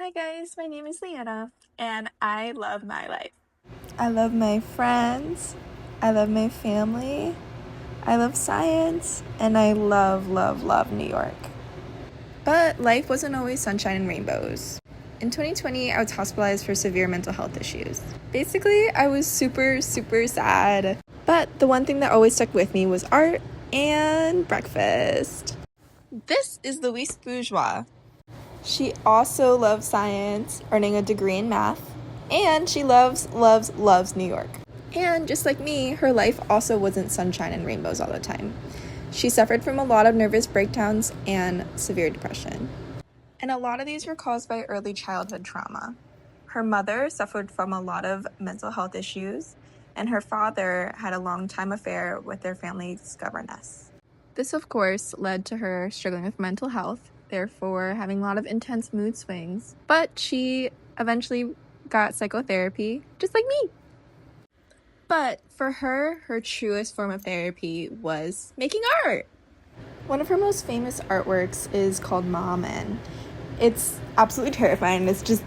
Hi guys, my name is Leanna, and I love my life. I love my friends, I love my family, I love science, and I love, love, love New York. But life wasn't always sunshine and rainbows. In 2020, I was hospitalized for severe mental health issues. Basically, I was super sad. But the one thing that always stuck with me was art and breakfast. This is Louise Bourgeois. She also loves science, earning a degree in math, and she loves New York. And just like me, her life also wasn't sunshine and rainbows all the time. She suffered from a lot of nervous breakdowns and severe depression. And a lot of these were caused by early childhood trauma. Her mother suffered from a lot of mental health issues, and her father had a long-time affair with their family's governess. This, of course, led to her struggling with mental health, therefore having a lot of intense mood swings. But she eventually got psychotherapy, just like me. But for her truest form of therapy was making art. One of her most famous artworks is called Mom, and it's absolutely terrifying. It's just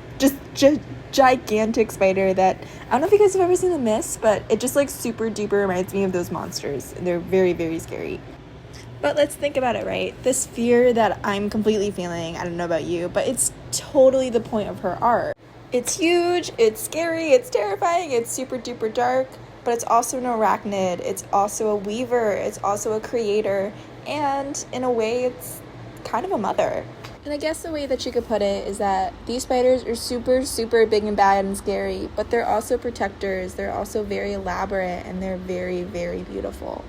gigantic spider that, I don't know if you guys have ever seen The Mist, but it just like super duper reminds me of those monsters. And they're very, very scary. But let's think about it, right? This fear that I'm completely feeling, I don't know about you, but it's totally the point of her art. It's huge, it's scary, it's terrifying, it's super duper dark, but it's also an arachnid, it's also a weaver, it's also a creator, and in a way, it's kind of a mother. And I guess the way that you could put it is that these spiders are super big and bad and scary, but they're also protectors, they're also very elaborate, and they're very, very beautiful.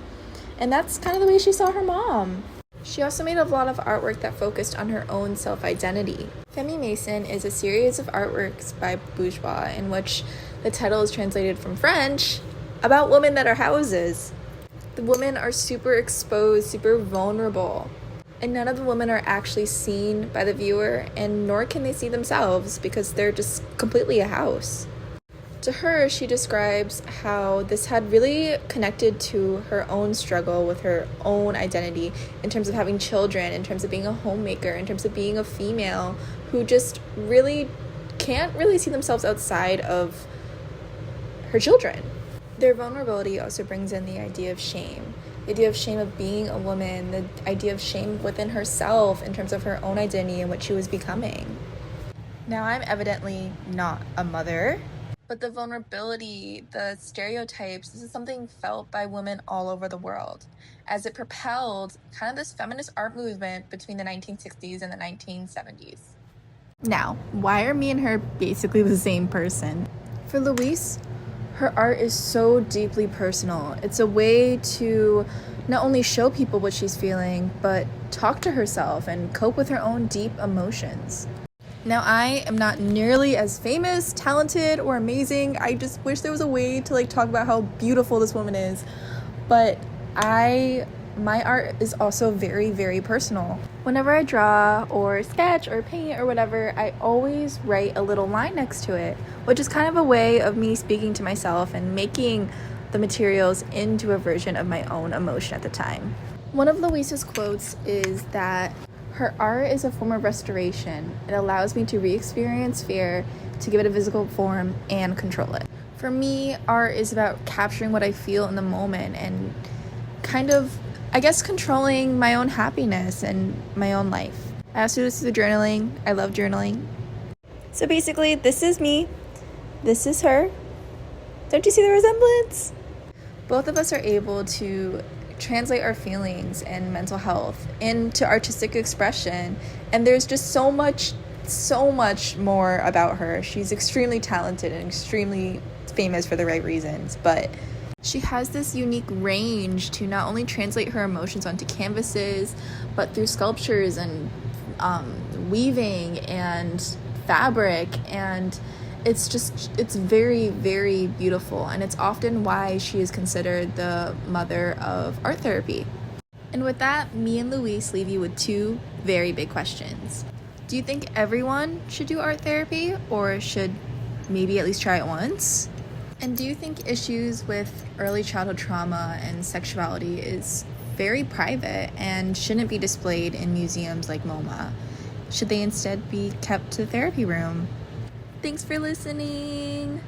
And that's kind of the way she saw her mom. She also made a lot of artwork that focused on her own self-identity. Femme Mason is a series of artworks by Bourgeois in which the title is translated from French about women that are houses. The women are super exposed, super vulnerable, and none of the women are actually seen by the viewer, and nor can they see themselves because they're just completely a house. To her, she describes how this had really connected to her own struggle with her own identity in terms of having children, in terms of being a homemaker, in terms of being a female who just really can't really see themselves outside of her children. Their vulnerability also brings in the idea of shame. The idea of shame of being a woman, the idea of shame within herself in terms of her own identity and what she was becoming. Now, I'm evidently not a mother, but the vulnerability, the stereotypes, this is something felt by women all over the world as it propelled kind of this feminist art movement between the 1960s and the 1970s. Now, why are me and her basically the same person? For Louise, her art is so deeply personal. It's a way to not only show people what she's feeling, but talk to herself and cope with her own deep emotions. Now, I am not nearly as famous, talented, or amazing. I just wish there was a way to talk about how beautiful this woman is. But my art is also very, very personal. Whenever I draw or sketch or paint or whatever, I always write a little line next to it, which is kind of a way of me speaking to myself and making the materials into a version of my own emotion at the time. One of Louise's quotes is that her art is a form of restoration. It allows me to re-experience fear, to give it a physical form, and control it. For me, art is about capturing what I feel in the moment and kind of, I guess, controlling my own happiness and my own life. I also do this through journaling. I love journaling. So basically, this is me. This is her. Don't you see the resemblance? Both of us are able to translate our feelings and mental health into artistic expression, and there's just so much more about her. She's extremely talented and extremely famous for the right reasons, but she has this unique range to not only translate her emotions onto canvases, but through sculptures and weaving and fabric, and it's very, very beautiful, and it's often why she is considered the mother of art therapy. And with that, me and Louise leave you with two very big questions. Do you think everyone should do art therapy, or should maybe at least try it once? And do you think issues with early childhood trauma and sexuality is very private and shouldn't be displayed in museums like MoMA? Should they instead be kept to the therapy room? Thanks for listening.